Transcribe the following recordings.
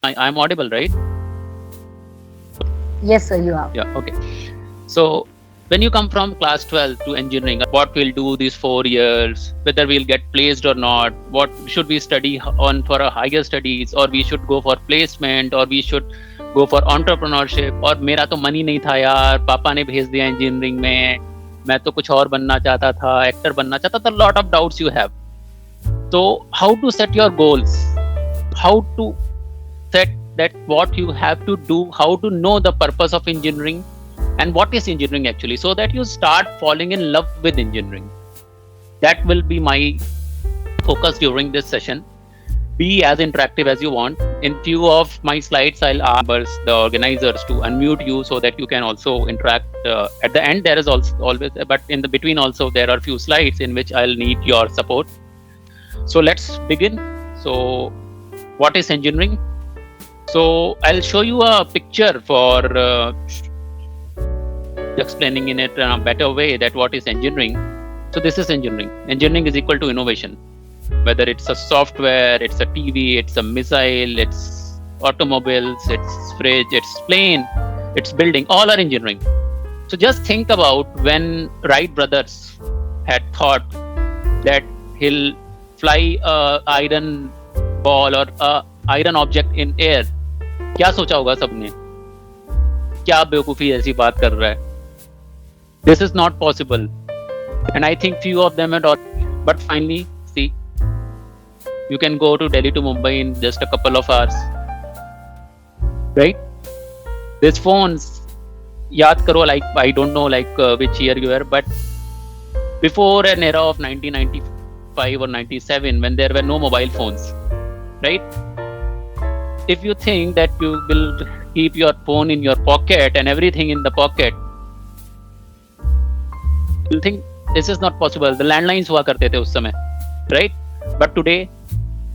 I'm audible, right? Yes, sir, you are. Yeah, okay. So when you come from class 12 to engineering, what we'll do these 4 years, whether we'll get placed or not, what should we study on for a higher studies, or we should go for placement, or we should go for entrepreneurship, और मेरा तो money नहीं था यार, पापा ने भेज दिया इंजीनियरिंग में, मैं तो कुछ और बनना चाहता था, एक्टर बनना चाहता था, lot of doubts you have. So how to set your goals, how to set that what you have to do, how to know the purpose of engineering and what is engineering actually, so that you start falling in love with engineering. That will be my focus during this session. Be as interactive as you want. In few of my slides, I'll ask the organizers to unmute you so that you can also interact. At the end, there is also always, but in the between also, there are few slides in which I'll need your support. So let's begin. So what is engineering? So I'll show you a picture for explaining in it in a better way that what is engineering. So this is engineering. Engineering is equal to innovation. Whether it's a software, it's a TV, it's a missile, it's automobiles, it's fridge, it's plane, it's building, all are engineering. So just think about when Wright brothers had thought that he'll fly a iron ball or a iron object in air. क्या सोचा होगा सबने? क्या बेवकूफी ऐसी बात कर रहा है? This is not possible, and I think few of them had. But finally, see, you can go to Delhi to Mumbai in just a couple of hours, right? These phones, yaad karo, like I don't know like which year you were, but before an era of 1995 or 97, when there were no mobile phones, right? If you think that you will keep your phone in your pocket and everything in the pocket, you think this is not possible. The landlines हुआ करते थे उस समय, right? But today,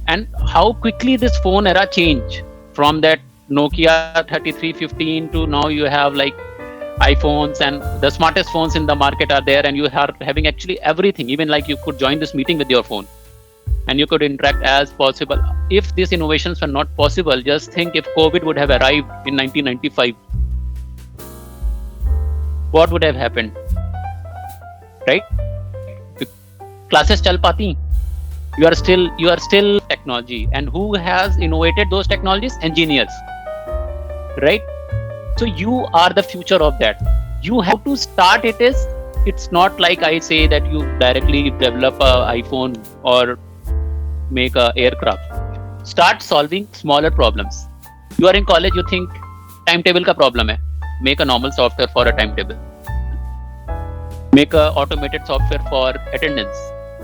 and how quickly this phone era changed from that Nokia 3315 to now you have like iPhones, and the smartest phones in the market are there, and you are having actually everything. Even like you could join this meeting with your phone, and you could interact as possible. If these innovations were not possible, just think if COVID would have arrived in 1995, what would have happened, right? Classes chal pati. You are still technology, and who has innovated those technologies? Engineers, right? So you are the future of that. You have to start it. It's not like I say that you directly develop a iPhone or make a aircraft. Start solving smaller problems. You are in college, you think timetable ka problem hai. Make a normal software for a timetable. Make a automated software for attendance.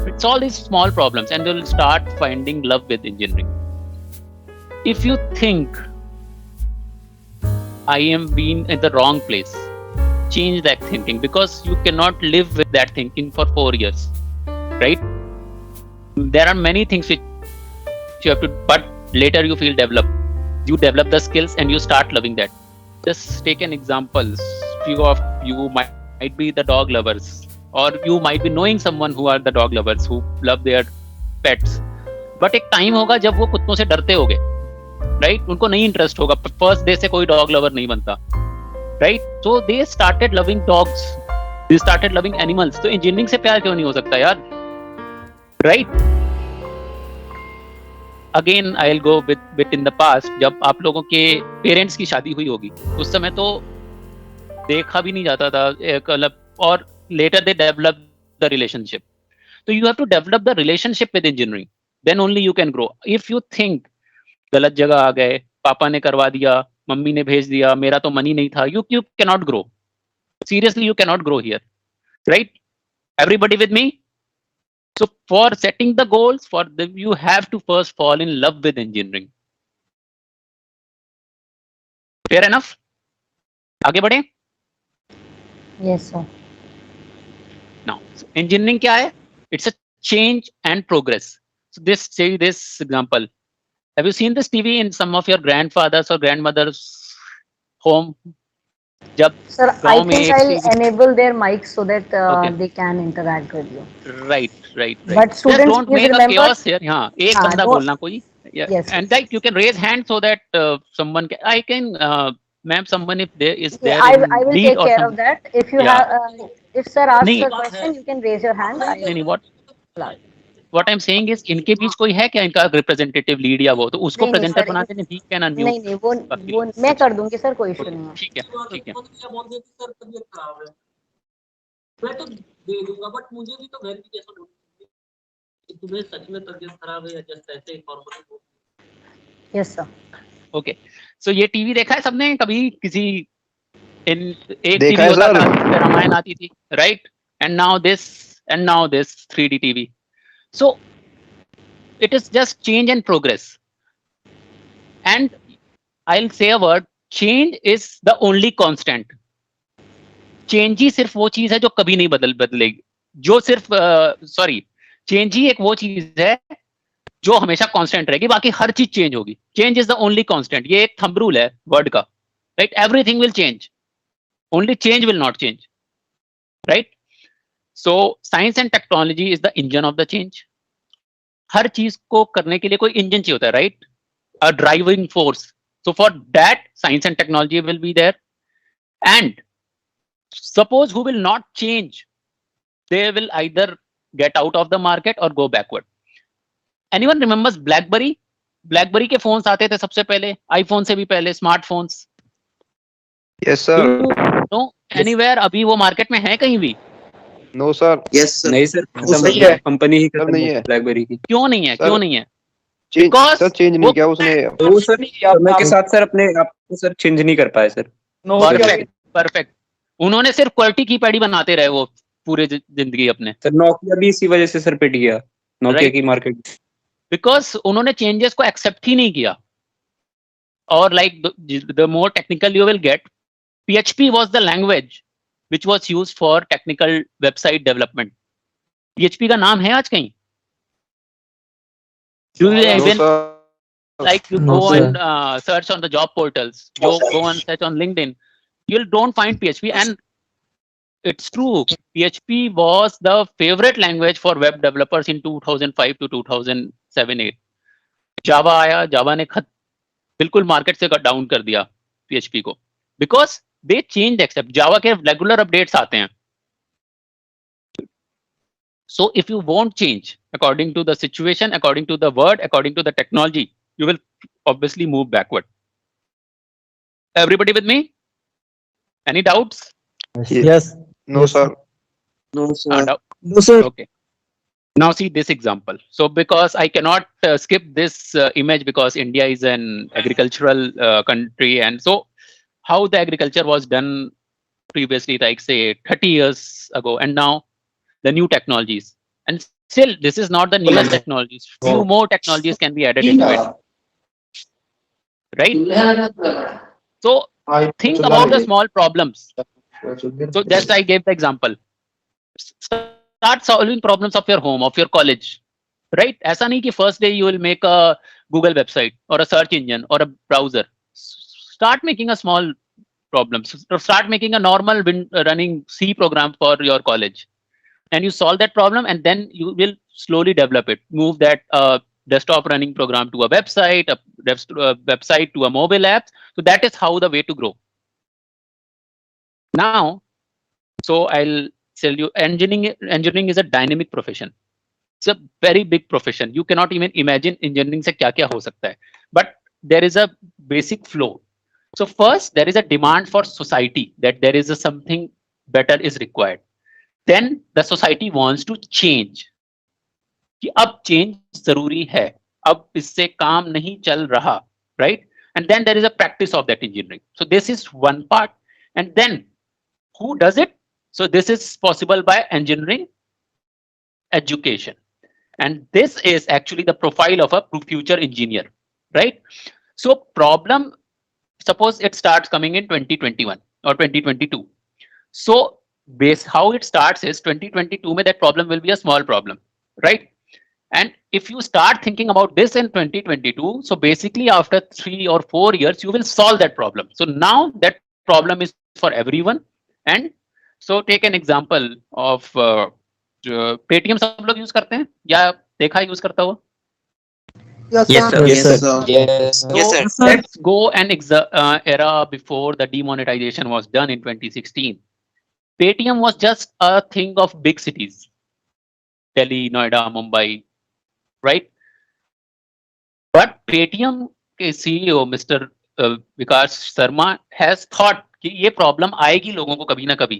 It's all these small problems, and you'll start finding love with engineering. If you think I am being in the wrong place, change that thinking, because you cannot live with that thinking for 4 years, right? There are many things which you have to, but later you feel developed. You develop the skills and you start loving that. Just take an example. Few of you might be the dog lovers, or you might be knowing someone who are the dog lovers who love their pets. But एक time होगा जब वो कुत्तों से डरते होंगे, right? उनको नहीं interest होगा. First day से कोई dog lover नहीं बनता, right? So they started loving dogs. They started loving animals. तो engineering से प्यार क्यों नहीं हो सकता यार, right? Again, I'll go bit in the past. जब आप लोगों के parents की शादी हुई होगी, उस समय तो देखा भी नहीं जाता था मतलब, और later they develop the relationship. So you have to develop the relationship with engineering. Then only you can grow. If you think गलत जगह आ गए, पापा ने करवा दिया, मम्मी ने भेज दिया, मेरा तो मनी नहीं था, you cannot grow. Seriously, you cannot grow here, right? Everybody with me? So for setting the goals, you have to first fall in love with engineering. Fair enough? आगे बढ़े? Yes, sir. Now, so engineering क्या है? It's a change and progress. So say this example. Have you seen this TV in some of your grandfathers or grandmothers' home? जब Sir, I think I'll enable their mics so that Okay. they can interact with you. Right. But Just students, don't please make a remember. chaos here. हाँ, एक बंदा don't- बोलना कोई, Yeah, Yes. and like you can raise hand so that someone can, I can, ma'am, someone if there is Yeah, there in I will lead take or care of some, that. If you yeah, have, if sir asks नहीं a question, you can raise your hand. I नहीं नहीं, will allow. what I'm saying is इनके बीच कोई है क्या इनका representative lead या वो, तो उसको नहीं नहीं प्रेजेंटर सर, बना दें, ही कैन नहीं अनम्यूट नहीं, बाकी वो लोग। मैं अच्छा, कर दूंगी सर, कोई इशू ओके, नहीं है। ठीक है, ठीक है। मैं तो दे दूंगा, बट मुझे भी तो वेरिफिकेशन होनी चाहिए कि तुम्हें सच में तबीयत खराब है या जस्ट ऐसे फॉर्मली। Yes sir. ओके, सो ये टीवी देखा है सबने कभी किसी, इन एक देखा टीवी है होता सर। था जिसमें रामायण आती थी, right, and now this 3D TV. So it is just change and progress, and I'll say a word, change is the only constant. Change ही सिर्फ वो चीज है जो कभी नहीं बदलेगी, जो सिर्फ सॉरी, चेंज ही एक वो चीज है जो हमेशा कांस्टेंट रहेगी, बाकी हर चीज चेंज होगी। Change is the only constant, ये एक थंब रूल है वर्ड का, right. Everything will change, only change will not change, right. So science and technology is the engine of the change. हर चीज को करने के लिए कोई इंजन चाहिए होता है, right, a driving force. So for that science and technology will be there, and suppose who will not change, they will either get out of the market or go backward. Anyone remembers blackberry के phones आते थे सबसे पहले, iPhone से भी पहले smartphones. Yes Do sir. you know anywhere अभी वो मार्केट में है कहीं भी? No sir. Yes sir. नहीं सर, वो खत्म नहीं है, है कंपनी ही सर, खत्म नहीं है है ब्लैकबेरी की। क्यों नहीं है, सर। क्यों नहीं है? चेंज Because सर, चेंज नहीं वो किया उसने। तो सर समय के साथ सर अपने आप को सर चेंज नहीं कर पाए सर। परफेक्ट, उन्होंने सिर्फ क्वालिटी की पैडी बनाते रहे वो पूरे जिंदगी अपने, सर नोकिया भी इसी वजह से सर पिट गया, नोकिया Right. की मार्केट। बिकॉज उन्होंने चेंजेस को एक्सेप्ट ही नहीं किया। और like the more technical you will get, PHP was the language which was used for technical website development. PHP का नाम है आज कहीं? Do you know even sir. like you No, go sir. and search on the job portals, go and search on LinkedIn, you don't find PHP, and it's true. PHP was the favorite language for web developers in 2005 to 2007-8. Java आया, Java ने बिल्कुल market से down कर दिया PHP को, because they change accept. Java के regular updates आते हैं। So if you won't change according to the situation, according to the word, according to the technology, you will obviously move backward. Everybody with me? Any doubts? Yes. No sir. No sir. No, sir. Okay. Now see this example. So because I cannot skip this image, because India is an agricultural country, and so how the agriculture was done previously, like say 30 years ago, and now the new technologies, and still this is not the newest technologies. Few more technologies can be added into it, right? So think about the small problems. So just I gave the example. Start solving problems of your home, of your college, right? ऐसा नहीं कि first day you will make a Google website or a search engine or a browser. Start making a small problem. Start making a normal running C program for your college, and you solve that problem, and then you will slowly develop it. Move that desktop running program to a website, website to a mobile app. So that is how the way to grow. Now, so I'll tell you, engineering is a dynamic profession. It's a very big profession. You cannot even imagine engineering से क्या क्या हो सकता है. But there is a basic flow. So first, there is a demand for society that there is a something better is required. Then the society wants to change. कि अब change जरूरी है. अब इससे काम नहीं चल रहा, right? And then there is a practice of that engineering. So this is one part. And then who does it? So this is possible by engineering education. And this is actually the profile of a future engineer, right? So problem, suppose it starts coming in 2021 or 2022. So base how it starts is 2022 mein that problem will be a small problem, right? And if you start thinking about this in 2022, so basically after 3 or 4 years, you will solve that problem. So now that problem is for everyone. And so take an example of Paytm सब लोग use करते हैं या देखा use करता हो? Yes, Yes, sir. sir. Yes, sir. So let's go and era before the demonetization was done in 2016. Paytm was just a thing of big cities, Delhi, Noida, Mumbai, right? But Paytm के CEO Mr. Vikas Sharma has thought कि ये problem आएगी लोगों को कभी ना कभी,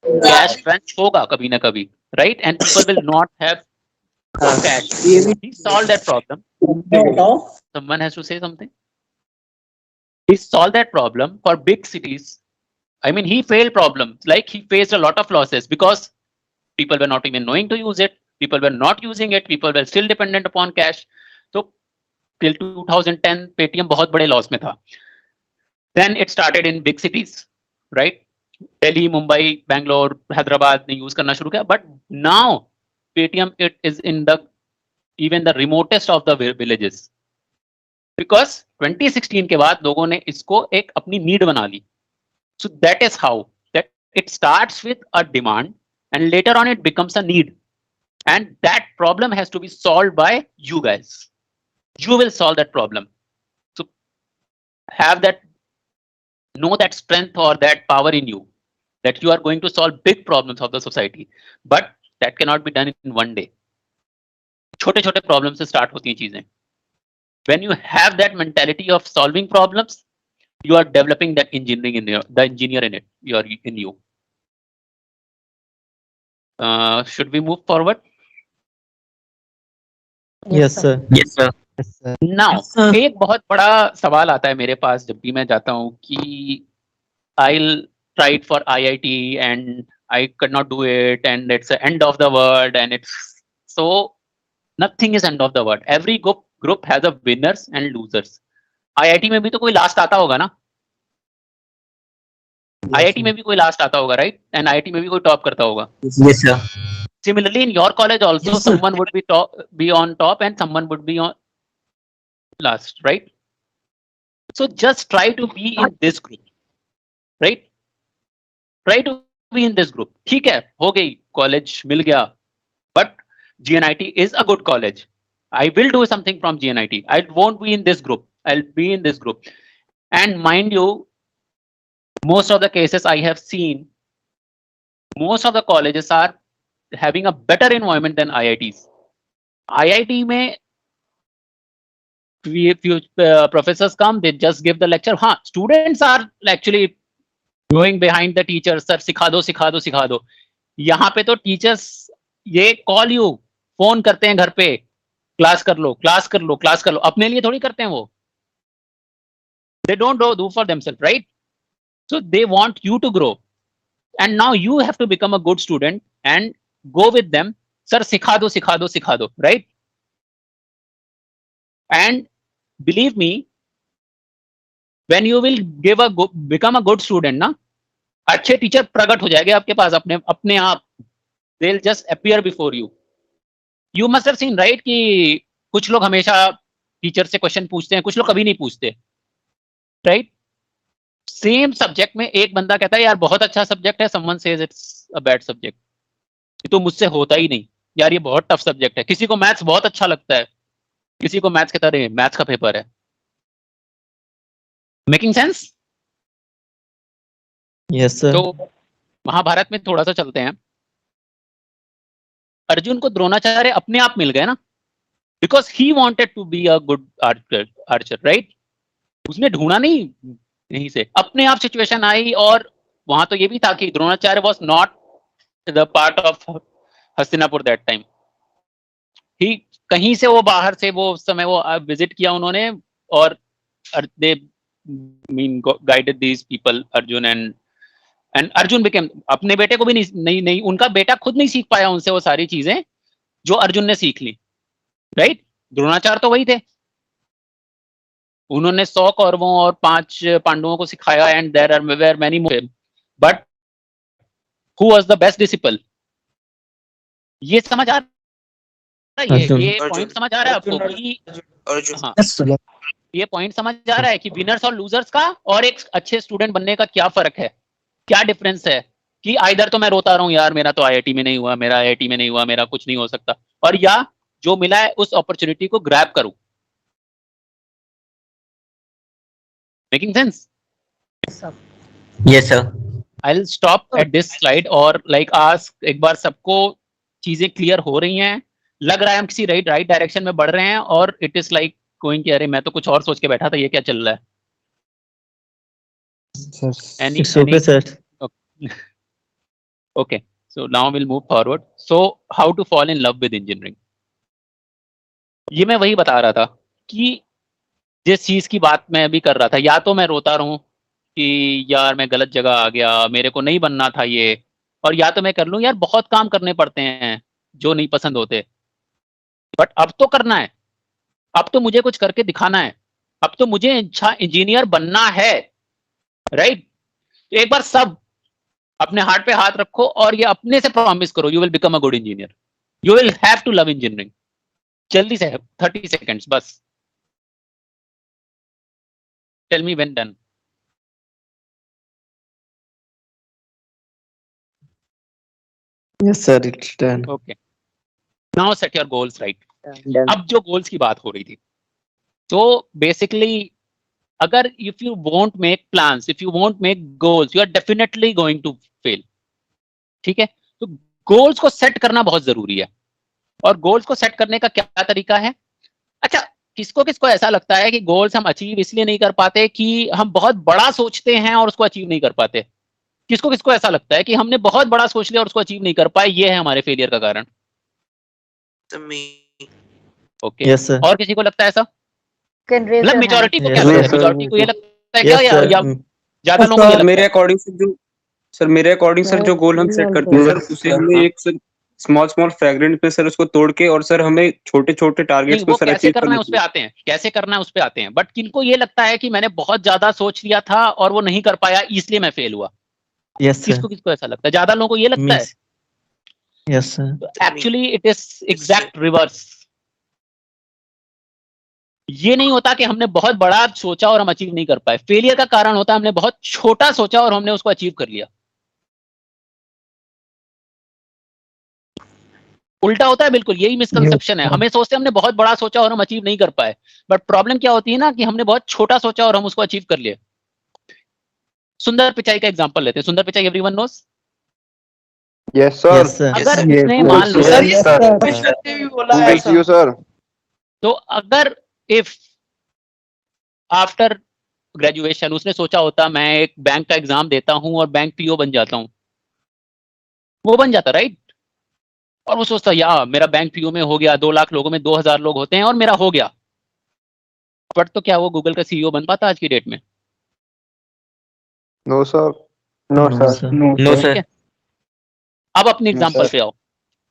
cash crunch होगा कभी ना कभी, right? And people will not have cash. He solved that problem. Someone has to say something. He solved that problem for big cities. I mean, he failed problems. Like he faced a lot of losses because people were not even knowing to use it. People were not using it. People were still dependent upon cash. So till 2010, Paytm बहुत बड़े loss में था. Then it started in big cities, right? Delhi, Mumbai, Bangalore, Hyderabad ने use करना शुरू किया. But now Paytm it is in the even the remotest of the villages. Because 2016 के बाद लोगों ने इसको एक अपनी नीड बना ली. So that is how that it starts with a demand and later on it becomes a need. And that problem has to be solved by you guys. You will solve that problem. So have that, know that strength or that power in you that you are going to solve big problems of the society. But that cannot be done in one day. छोटे छोटे problems से start होती हैं चीजें. When you have that mentality of solving problems, you are developing that engineering in the engineer in it. You are in you. Should we move forward? Yes, sir. Yes, sir. Now, एक बहुत बड़ा सवाल आता है मेरे पास जब भी मैं जाता हूँ कि I'll try it for IIT and I could not do it and it's the end of the world and it's so nothing is end of the world. Every group has a winners and losers. IIT में भी तो कोई last आता होगा ना? IIT में भी कोई लास्ट आता होगा, right? And IIT में भी कोई टॉप करता होगा. Yes, sir. Similarly, in your college also, someone would be on top and someone would be on last, right? So just try to be in this group, right? Try to be in this group. ठीक है, हो गई, college मिल गया, but GNIT is a good college. I will do something from GNIT. I won't be in this group. I'll be in this group. And mind you, most of the cases I have seen, most of the colleges are having a better environment than IITs. IIT में few professors come, they just give the lecture. हाँ, students are actually going behind the teacher. Sir, सिखा दो, सिखा दो, सिखा दो. यहाँ पे तो teachers ये call you, phone करते हैं घर पे, क्लास कर लो, क्लास कर लो, क्लास कर लो. अपने लिए थोड़ी करते हैं वो. They don't do for themselves, right? So they want you to grow. And now you have to become a good student and go with them. Sir, सिखा दो, सिखा दो, सिखा दो, right? And believe me, when you will become a good student, ना, अच्छे teacher प्रकट हो जाएंगे आपके पास अपने आप. They'll just appear before you. You must have seen, right? कि कुछ लोग हमेशा टीचर से क्वेश्चन पूछते हैं, कुछ लोग कभी नहीं पूछते, right? सेम सब्जेक्ट में एक बंदा कहता है यार बहुत अच्छा सब्जेक्ट है, someone says it's a bad subject. ये तो मुझसे होता ही नहीं यार, ये बहुत टफ सब्जेक्ट है. किसी को मैथ्स बहुत अच्छा लगता है, किसी को मैथ्स कहता है मैथ्स का पेपर है. Making sense? Yes, sir. तो महाभारत में थोड़ा सा चलते हैं. अर्जुन को द्रोणाचार्य अपने आप मिल गए ना, because he wanted to be a good archer, right? उसने ढूंढा नहीं यहीं से, अपने आप सिचुएशन आई. और वहां तो ये भी था कि Dronacharya was not the part of Hastinapur that time. ही कहीं से वो बाहर से वो उस समय वो विजिट किया उन्होंने, और they mean guided these people Arjun and Arjun became. अपने बेटे को भी नहीं उनका बेटा खुद नहीं सीख पाया उनसे वो सारी चीजें जो अर्जुन ने सीख ली, राइट? द्रोणाचार्य तो वही थे, उन्होंने 100 कौरवों और 5 पांडवों को सिखाया. And there were many more, but who was the best disciple? ये समझ आ रहा है? ये पॉइंट समझ आ रहा है आपको कि हाँ, ये पॉइंट समझ आ रहा है कि विनर्स और लूजर्स का और एक अच्छे स्टूडेंट बनने का क्या फर्क है, क्या डिफरेंस है? कि आइदर तो मैं रोता रहूं यार मेरा तो आईआईटी में नहीं हुआ, मेरा आईआईटी में नहीं हुआ, मेरा कुछ नहीं हो सकता, और या जो मिला है उस अपॉर्चुनिटी को ग्रैब करूं. Making sense? sir. Yes, sir. I'll stop at this slide और like ask एक बार सबको चीजें क्लियर हो रही हैं, लग रहा है हम किसी राइट डायरेक्शन में बढ़ रहे हैं, और इट इज लाइक गोइंग कि अरे मैं तो कुछ और सोच के बैठा था, ये क्या चल रहा है? It's okay, sir. Okay, so now we'll move forward. So how to fall in love with engineering? ये मैं वही बता रहा था कि जिस चीज की बात मैं अभी कर रहा था, या तो मैं रोता रहूं कि यार मैं गलत जगह आ गया, मेरे को नहीं बनना था ये, और या तो मैं कर लूं यार बहुत काम करने पड़ते हैं जो नहीं पसंद होते, बट अब तो करना है, अब तो मुझे कुछ करके दिखाना है, अब तो मुझे अच्छा इंजीनियर बनना है, राइट? तो एक बार सब अपने हार्ट पे हाथ रखो और ये अपने से प्रॉमिस करो, you will become a good engineer, you will have to love engineering. जल्दी से 30 सेकेंड्स बस, tell me when done. Yes, sir. It's done. Okay, now set your goals right. Done. अब जो गोल्स की बात हो रही थी, तो बेसिकली अगर if you won't make plans, if you won't make goals, you are definitely going to fail. ठीक है, तो गोल्स को सेट करना बहुत जरूरी है। और गोल्स को सेट करने का क्या तरीका है? अच्छा, किसको किसको ऐसा लगता है कि गोल्स हम अचीव इसलिए नहीं कर पाते कि हम बहुत बड़ा सोचते हैं और उसको अचीव नहीं कर पाते? किसको किसको ऐसा लगता है कि हमने बहुत बड़ा सोच लिया और उसको अचीव नहीं कर पाए, ये है हमारे फेलियर का कारण? Okay, Yes, sir. और किसी को लगता है ऐसा? Can raise मतलब your hand. मेजॉरिटी को क्या Yes, लगता है? sir. मेजॉरिटी को ये लगता है क्या, Yes, या sir. ज्यादा लोगों को ये लगता मेरे है? अकॉर्डिंग से जो सर मेरे अकॉर्डिंग सर जो गोल हम सेट करते हैं सर, उसे हमें एक सर स्मॉल फ्रैगमेंट पे सर उसको तोड़ के, और सर हमें छोटे छोटे टारगेट्स नहीं, को वो सर कैसे अचीव करना करना है उस पे आते हैं, कैसे करना है उस पे आते हैं। बट किनको ये लगता है कि मैंने बहुत ज्यादा सोच लिया था और वो नहीं कर पाया इसलिए मैं फेल हुआ? Yes, sir. किसको किसको ऐसा लगता है? ज्यादा लोगों को ये लगता है? Me. Yes, sir. Actually it is exact reverse. ये नहीं होता कि हमने बहुत बड़ा सोचा और हम अचीव नहीं कर पाए, फेलियर का कारण होता है हमने बहुत छोटा सोचा और हमने उसको अचीव कर लिया। उल्टा होता है बिल्कुल, यही मिसकंसेप्शन है। हमें सोचते हैं हमने बहुत बड़ा सोचा और हम अचीव नहीं कर पाए, बट प्रॉब्लम क्या होती है ना कि हमने बहुत छोटा सोचा और हम उसको अचीव कर लिए। सुंदर पिचाई का एग्जांपल लेते हैं। सुंदर Pichai everyone knows. Yes, sir. Yes, sir. अगर Yes, उसने sir. मान लो, Yes, sir. With you, sir. तो अगर इफ आफ्टर ग्रेजुएशन उसने सोचा होता मैं एक बैंक का एग्जाम देता हूं और बैंक पीओ बन जाता हूं, वो बन जाता, राइट? और वो सोचता यार मेरा बैंक पीओ में हो गया, 2 लाख लोगों में 2000 लोग होते हैं और मेरा हो गया। बट तो क्या वो गूगल का सीईओ बन पाता आज की डेट में? No, sir. No, sir. No, sir. ठीक है, अब अपने एग्जांपल पे आओ।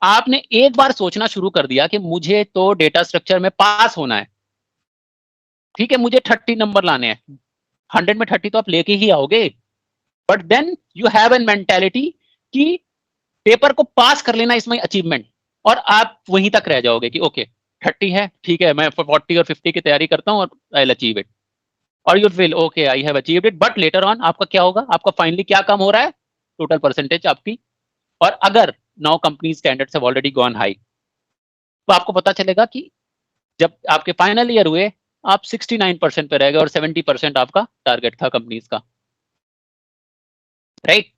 आपने एक बार सोचना शुरू कर दिया कि मुझे तो डेटा स्ट्रक्चर में पास होना है, ठीक है, मुझे 30 नंबर लाने हैं। 100 में 30 तो आप लेके ही आओगे, but then you have an mentality कि पेपर को पास कर लेना इसमें अचीवमेंट, और आप वहीं तक रह जाओगे कि ओके 30 है, ठीक है, मैं 40 और 50 की तैयारी करता हूँ और आई विल अचीव इट, और you will okay I have achieved it. But later on आपका क्या होगा? आपका फाइनली क्या कम हो रहा है? टोटल परसेंटेज आपकी। और अगर now company standards have already gone high, तो आपको पता चलेगा कि जब आपके फाइनल ईयर हुए आप 69% पे रह गए और 70% आपका टारगेट था कंपनीज का, राइट?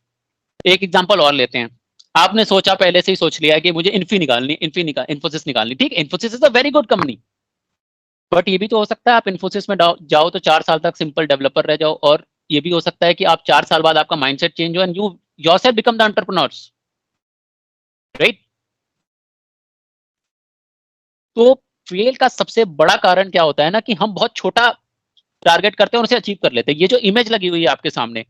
एक एग्जांपल और लेते हैं। आपने सोचा, पहले से ही सोच लिया है कि मुझे इन्फोसिस निकालनी, ठीक है, Infosys is a very good company, but ये भी तो हो सकता है आप इन्फोसिस में जाओ तो 4 साल तक सिंपल डेवलपर रह जाओ, और ये भी हो सकता है कि आप 4 साल बाद आपका माइंडसेट चेंज हो and you yourself become the entrepreneurs, right? तो फेल का सबसे बड़ा कारण क्या होता है ना कि हम बहुत छोटा टारगेट करते हैं और उसे अचीव कर लेते हैं। ये जो इमेज लगी हुई है आपके सामने,